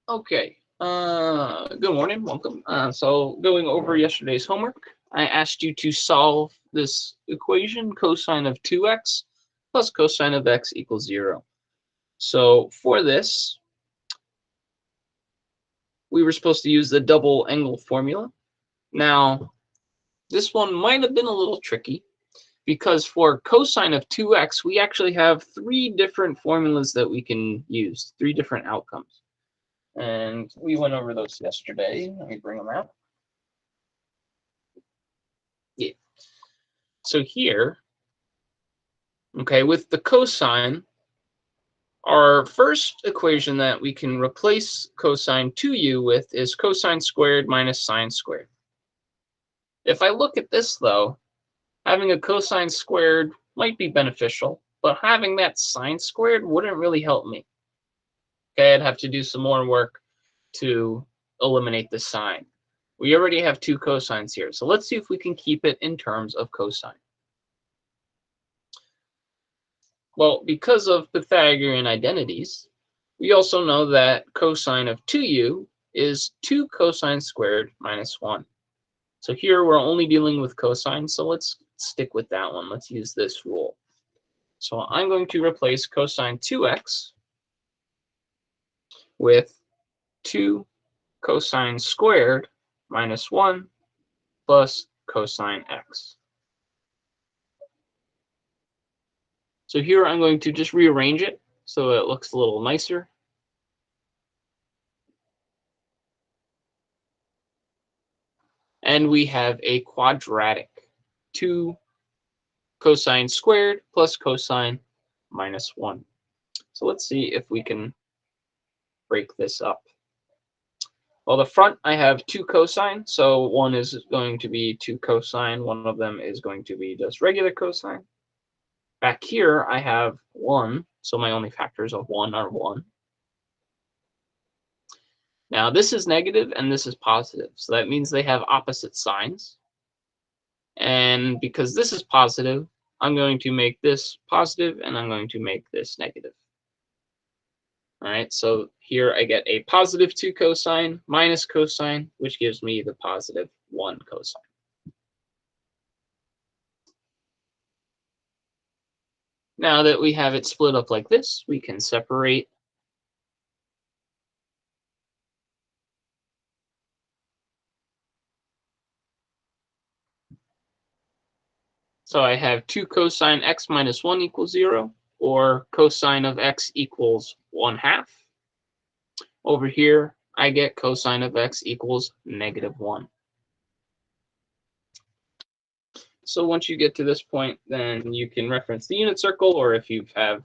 Okay. Good morning. Welcome. So going over yesterday's homework, I asked you to solve this equation, cosine of 2x plus cosine of x equals 0. So for this, we were supposed to use the double angle formula. Now, this one might have been a little tricky because for cosine of 2x, we actually have three different formulas that we can use, three different outcomes. And we went over those yesterday. Let me bring them out. Yeah. So here, okay, with the cosine, our first equation that we can replace cosine 2u with is cosine squared minus sine squared. If I look at this, though, having a cosine squared might be beneficial, but having that sine squared wouldn't really help me. Okay, I'd have to do some more work to eliminate the sine. We already have two cosines here, so let's see if we can keep it in terms of cosine. Well, because of Pythagorean identities, we also know that cosine of 2u is 2 cosine squared minus 1. So here we're only dealing with cosine, so let's stick with that one. Let's use this rule. So I'm going to replace cosine 2x with 2 cosine squared minus 1 plus cosine x. So here I'm going to just rearrange it so it looks a little nicer. And we have a quadratic, 2 cosine squared plus cosine minus 1. So let's see if we can break this up. Well, the front, I have 2 cosine, so one is going to be 2 cosine. One of them is going to be just regular cosine. Back here, I have 1, so my only factors of 1 are 1. Now, this is negative and this is positive, so that means they have opposite signs. And because this is positive, I'm going to make this positive and I'm going to make this negative. All right, so here I get a positive 2 cosine minus cosine, which gives me the positive 1 cosine. Now that we have it split up like this, we can separate so I have 2 cosine x minus 1 equals 0, or cosine of x equals 1/2. Over here, I get cosine of x equals negative 1. So once you get to this point, then you can reference the unit circle, or if you have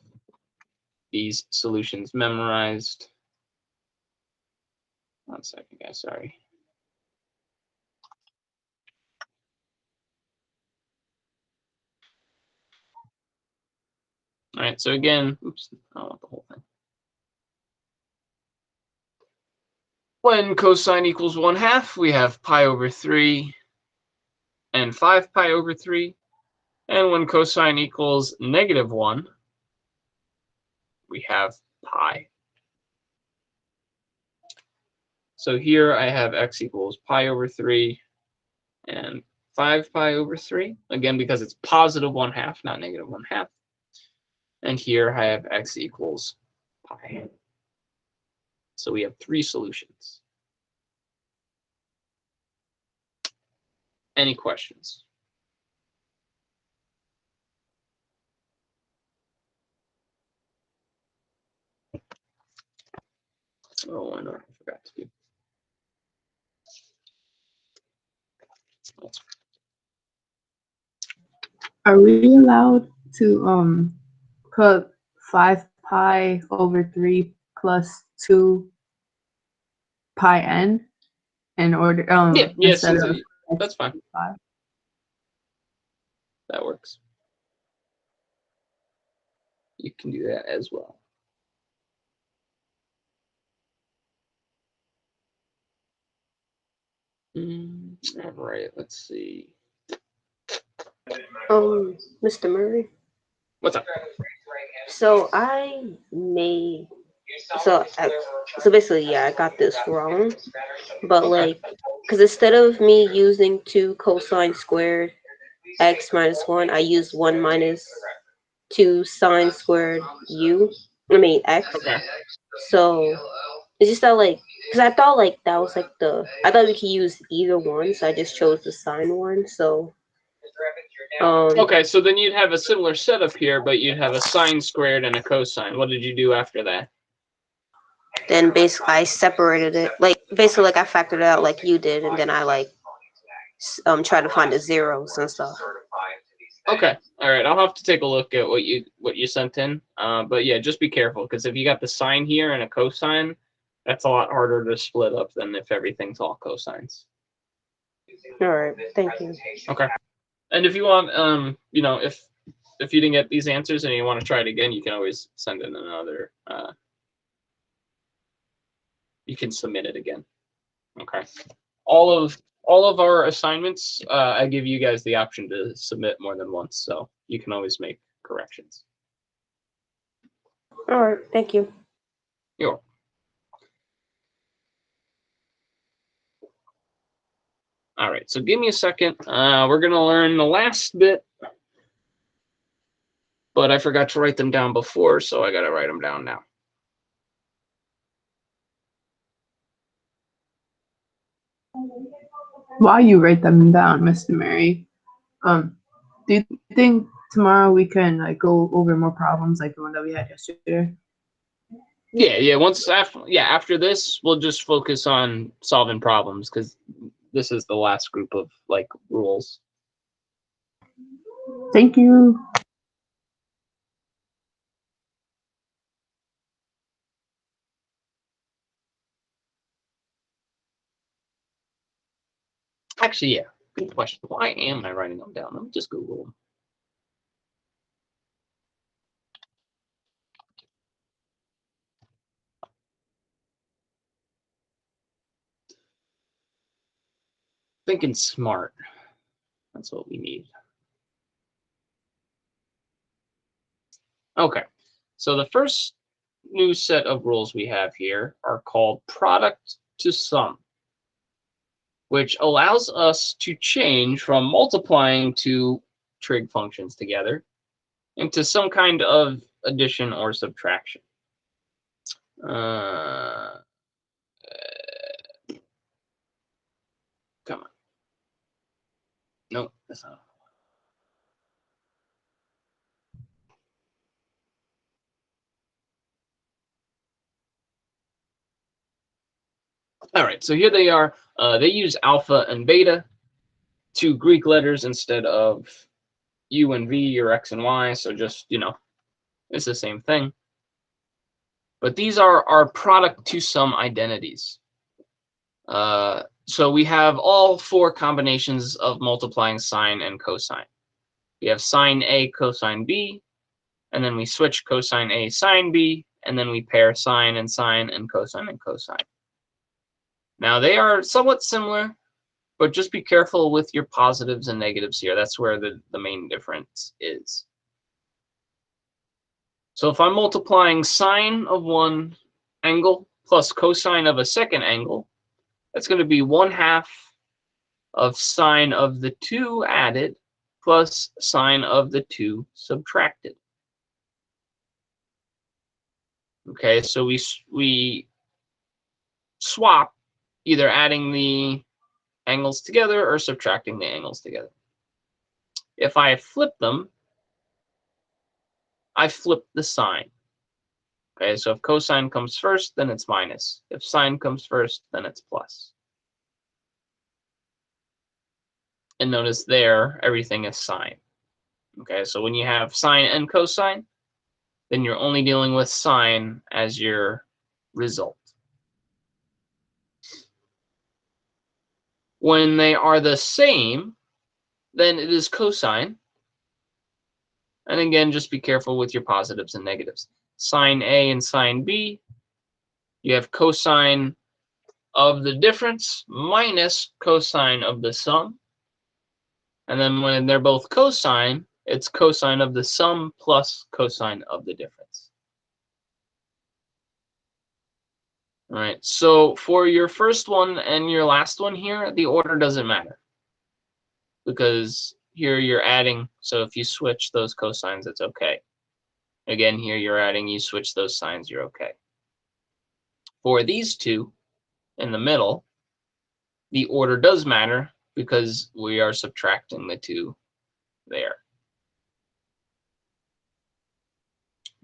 these solutions memorized. 1 second, guys, sorry. All right, so again, oops, I don't want the whole thing. When cosine equals 1/2, we have pi over 3 and 5 pi over 3. And when cosine equals negative 1, we have pi. So here I have x equals pi over 3 and 5 pi over 3. Again, because it's positive 1/2, not negative 1/2. And here I have x equals pi. So we have 3 solutions. Any questions? Oh, I know, I forgot to do. Are we allowed to put 5 pi over 3 plus 2 pi n in order Yes, instead of that's fine. 5? That works. You can do that as well. All right, let's see. Mr. Murray. What's up? So I made So so basically, yeah, I got this wrong. But Okay. like, because instead of me using 2 cosine squared x minus 1, I used 1 minus 2 sine squared x. Okay. So it's just that like, because I thought like that was like I thought we could use either one, so I just chose the sine one. So Okay, so then you'd have a similar setup here, but you'd have a sine squared and a cosine. What did you do after that? then basically I separated it, like basically like I factored it out like you did, and then I like tried to find the zeros and stuff. Okay, all right. I'll have to take a look at what you sent in. But yeah, just be careful because if you got the sine here and a cosine, that's a lot harder to split up than if everything's all cosines. All right, thank you. Okay. And if you want, if you didn't get these answers and you want to try it again, you can always send in another. You can submit it again. Okay. All of our assignments, I give you guys the option to submit more than once, so you can always make corrections. All right, thank you. You're welcome. All right, so give me a second. We're gonna learn the last bit, but I forgot to write them down before, so I gotta write them down now. While you write them down, Mr. Mary, do you think tomorrow we can like go over more problems like the one that we had yesterday? Yeah. After this, we'll just focus on solving problems because this is the last group of like rules. Thank you. Actually, yeah, good question. Why am I writing them down? Let me just Google them. Thinking smart. That's what we need. Okay, so the first new set of rules we have here are called product to sum, which allows us to change from multiplying two trig functions together into some kind of addition or subtraction. Come on. Nope, that's not. All right, so here they are. They use alpha and beta, two Greek letters instead of U and V or X and Y. So just, it's the same thing. But these are our product to sum identities. So we have all four combinations of multiplying sine and cosine. We have sine A, cosine B, and then we switch cosine A, sine B, and then we pair sine and cosine and cosine. Now they are somewhat similar, but just be careful with your positives and negatives here. That's where the main difference is. So if I'm multiplying sine of one angle plus cosine of a second angle, that's going to be 1/2 of sine of the two added plus sine of the two subtracted. Okay, so we swap either adding the angles together or subtracting the angles together. If I flip them, I flip the sign. Okay, so if cosine comes first, then it's minus. If sine comes first, then it's plus. And notice there, everything is sine. Okay, so when you have sine and cosine, then you're only dealing with sine as your result. When they are the same, then it is cosine. And again, just be careful with your positives and negatives. Sine A and sine B, you have cosine of the difference minus cosine of the sum. And then when they're both cosine, it's cosine of the sum plus cosine of the difference. All right, so for your first one and your last one here, the order doesn't matter because here you're adding, so if you switch those cosines, it's okay. Again, here you're adding, you switch those signs, you're okay. For these two in the middle, the order does matter because we are subtracting the two there.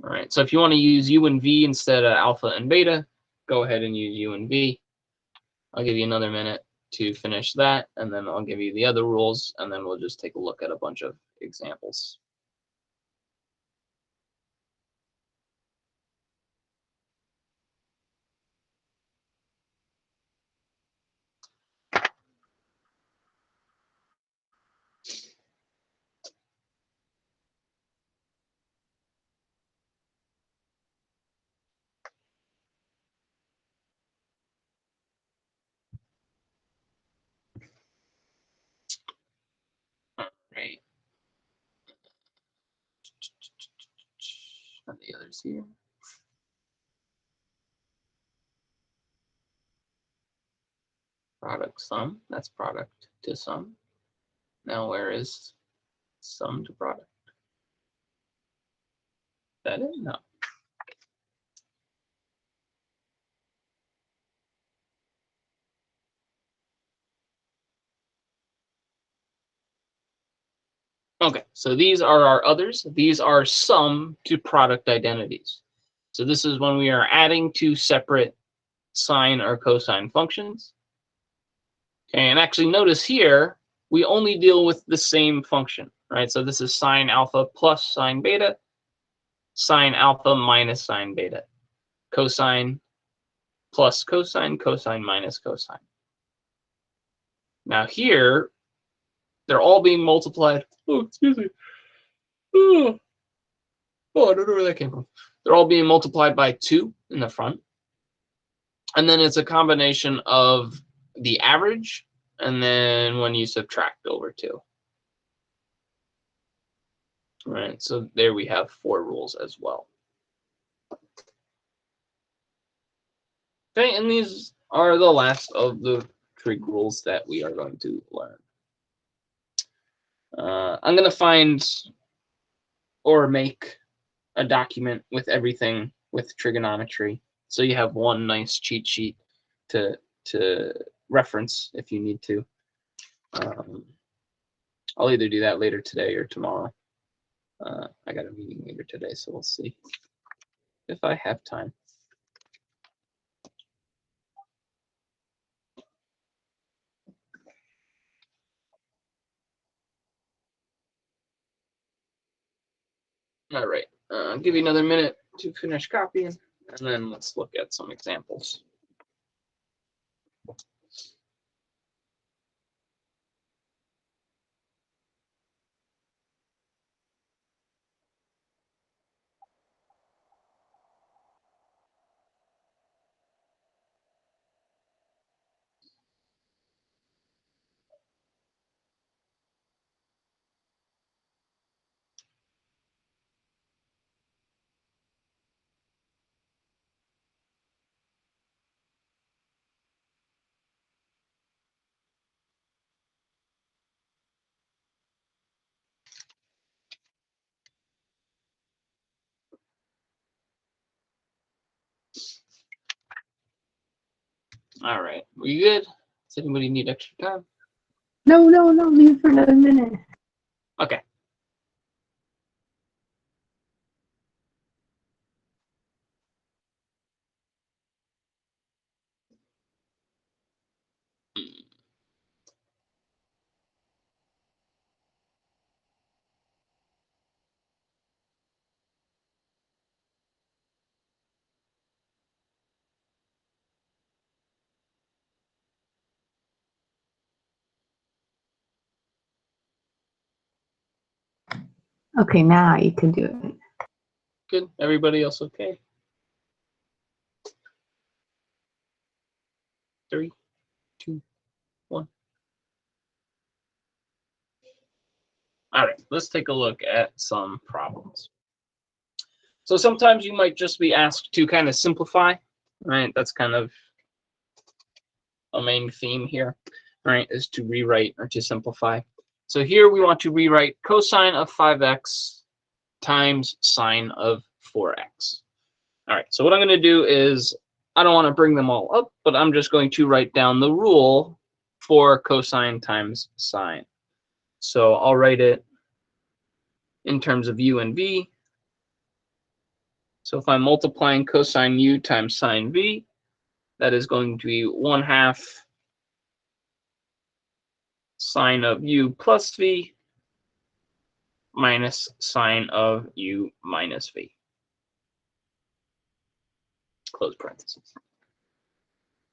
All right, so if you want to use u and v instead of alpha and beta, go ahead and use u and v. I'll give you another minute to finish that, and then I'll give you the other rules, and then we'll just take a look at a bunch of examples. Right. And the others here. Product sum, that's product to sum. Now where is sum to product? Is that it? No. Okay, so these are our others. These are sum to product identities. So this is when we are adding two separate sine or cosine functions. Okay, and actually notice here, we only deal with the same function, right? So this is sine alpha plus sine beta, sine alpha minus sine beta, cosine plus cosine, cosine minus cosine. Now here, they're all being multiplied. Oh, excuse me. Oh, I don't know where that came from. They're all being multiplied by 2 in the front. And then it's a combination of the average and then when you subtract over 2. Right, so there we have 4 rules as well. Okay, and these are the last of the trig rules that we are going to learn. I'm going to find or make a document with everything with trigonometry, so you have one nice cheat sheet to reference if you need to. I'll either do that later today or tomorrow. I got a meeting later today, so we'll see if I have time. All right, I'll give you another minute to finish copying, and then let's look at some examples. All right, we good? Does anybody need extra time? No, leave for another minute. Okay. Okay, now you can do it. Good. Everybody else okay? 3, 2, 1. All right, let's take a look at some problems. So sometimes you might just be asked to kind of simplify right? That's kind of a main theme here, right? Is to rewrite or to simplify. So here we want to rewrite cosine of 5x times sine of 4x. All right, so what I'm going to do is, I don't want to bring them all up, but I'm just going to write down the rule for cosine times sine. So I'll write it in terms of u and v. So if I'm multiplying cosine u times sine v, that is going to be 1/2 sine of u plus v minus sine of u minus v. Close parentheses.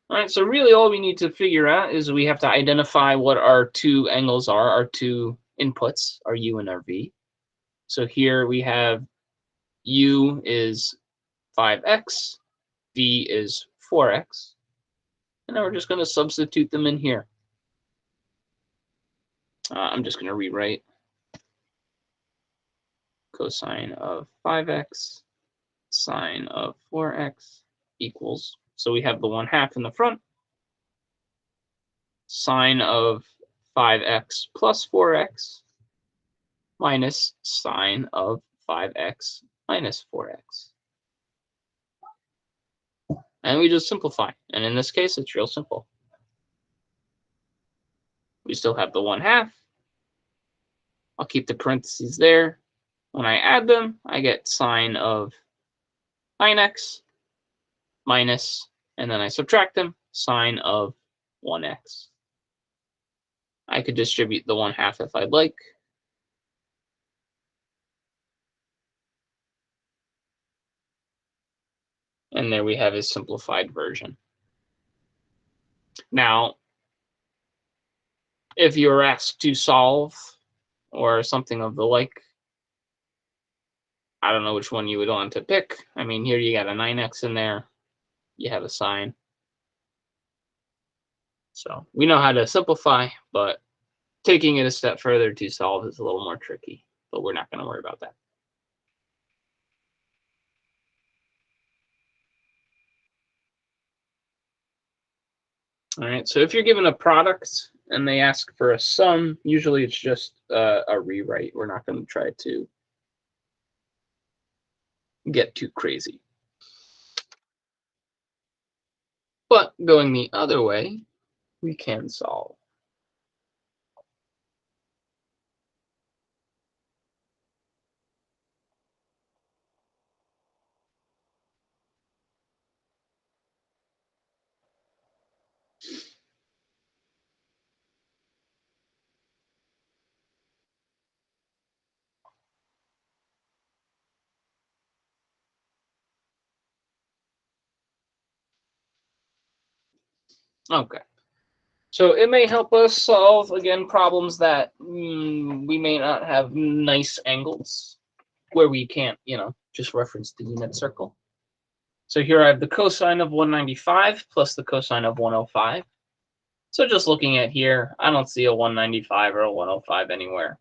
All right, so really all we need to figure out is we have to identify what our two angles are, our two inputs, our u and our v. So here we have u is 5x, v is 4x. And now we're just going to substitute them in here. I'm just going to rewrite cosine of 5x sine of 4x equals, so we have the 1/2 in the front, sine of 5x plus 4x minus sine of 5x minus 4x. And we just simplify. And in this case, it's real simple. We still have the 1/2. I'll keep the parentheses there. When I add them, I get sine of sine x minus, and then I subtract them, sine of 1x. I could distribute the 1/2 if I'd like. And there we have a simplified version. Now, if you were asked to solve or something of the like, I don't know which one you would want to pick. I mean, here you got a 9x in there. You have a sine. So we know how to simplify, but taking it a step further to solve is a little more tricky. But we're not going to worry about that. All right, so if you're given a product and they ask for a sum, usually it's just a rewrite. We're not going to try to get too crazy. But going the other way, we can solve. Okay. So it may help us solve, again, problems that we may not have nice angles where we can't, just reference the unit circle. So here I have the cosine of 195 plus the cosine of 105. So just looking at here, I don't see a 195 or a 105 anywhere.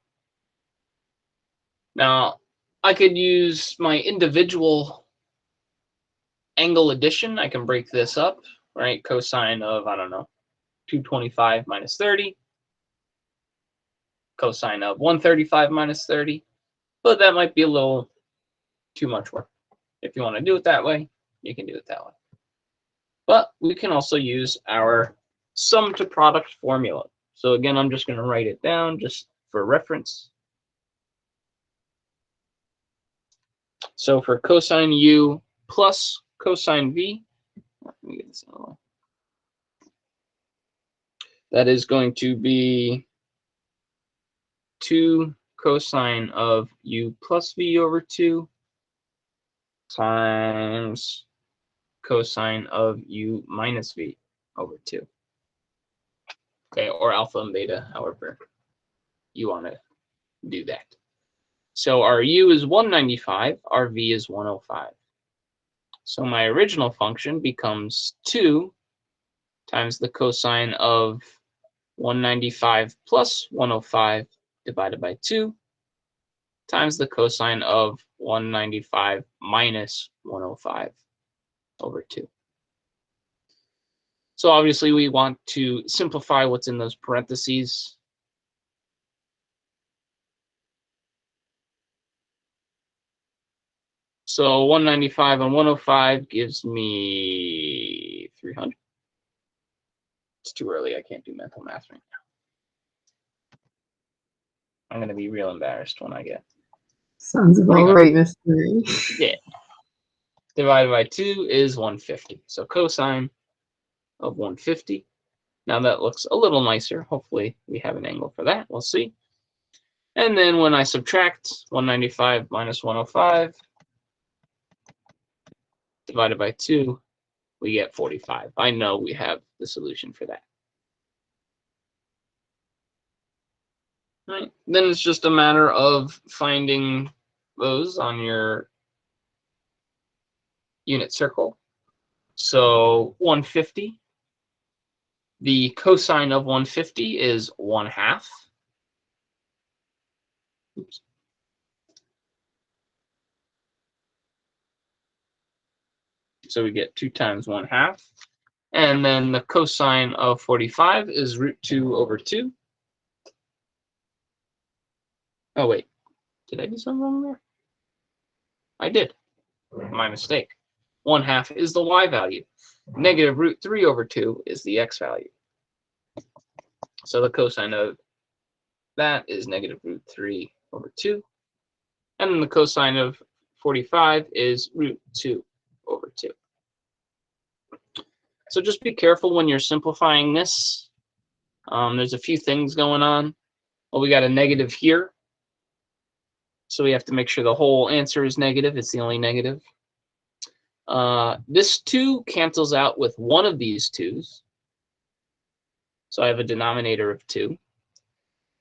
Now, I could use my individual angle addition. I can break this up, right? Cosine of, I don't know, 225 minus 30. Cosine of 135 minus 30. But that might be a little too much work. If you want to do it that way, you can do it that way. But we can also use our sum to product formula. So again, I'm just going to write it down just for reference. So for cosine u plus cosine v, let me get this out of the way. That is going to be 2 cosine of u plus v over 2 times cosine of u minus v over 2. Okay, or alpha and beta, however you want to do that. So our u is 195, our v is 105. So my original function becomes 2 times the cosine of 195 plus 105 divided by 2 times the cosine of 195 minus 105 over 2. So obviously we want to simplify what's in those parentheses. So 195 and 105 gives me 300. It's too early. I can't do mental math right now. I'm going to be real embarrassed when I get. Sounds about right, Mr. Murray. Yeah. Divided by 2 is 150. So cosine of 150. Now that looks a little nicer. Hopefully we have an angle for that. We'll see. And then when I subtract 195 minus 105 divided by 2, we get 45. I know we have the solution for that. Right. Then it's just a matter of finding those on your unit circle. So 150, the cosine of 150 is 1/2. Oops. So we get 2 times 1/2. And then the cosine of 45 is √2/2. Oh, wait. Did I do something wrong there? I did. My mistake. 1/2 is the y value. Negative √3/2 is the x value. So the cosine of that is negative √3/2. And then the cosine of 45 is √2/2. So just be careful when you're simplifying this. There's a few things going on. Well, we got a negative here. So we have to make sure the whole answer is negative. It's the only negative. This 2 cancels out with one of these 2's. So I have a denominator of 2.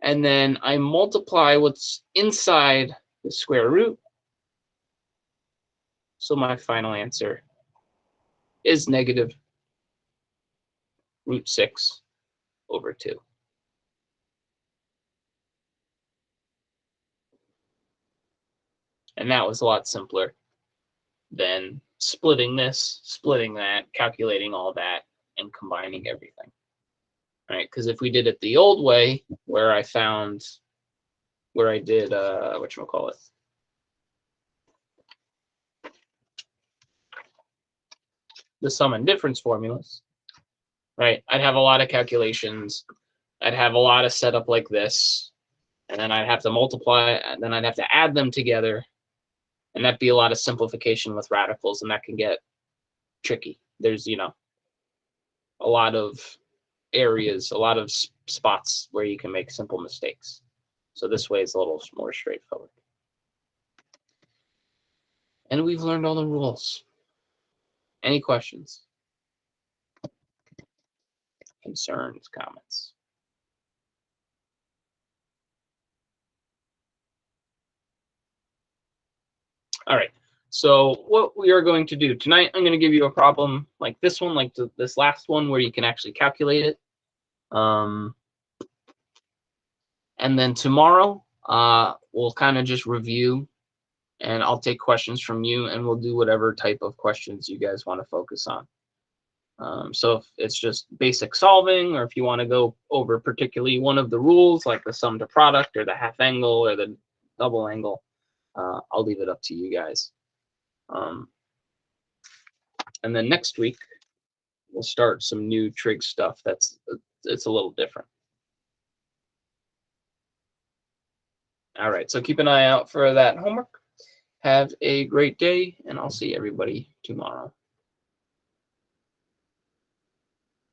And then I multiply what's inside the square root. So my final answer is negative √6/2. And that was a lot simpler than splitting this, splitting that, calculating all that, and combining everything. Right? Because if we did it the old way, where I did whatchamacallit, the sum and difference formulas, right? I'd have a lot of calculations. I'd have a lot of setup like this, and then I'd have to multiply, and then I'd have to add them together, and that'd be a lot of simplification with radicals, and that can get tricky. There's, a lot of areas, a lot of spots where you can make simple mistakes. So this way is a little more straightforward. And we've learned all the rules. Any questions? Concerns, comments? All right. So what we are going to do tonight, I'm going to give you a problem like this one, like this last one, where you can actually calculate it. And then tomorrow, we'll kind of just review, and I'll take questions from you, and we'll do whatever type of questions you guys want to focus on. So if it's just basic solving, or if you want to go over particularly one of the rules, like the sum to product or the half angle or the double angle, I'll leave it up to you guys. And then next week, we'll start some new trig stuff it's a little different. All right, so keep an eye out for that homework. Have a great day, and I'll see everybody tomorrow.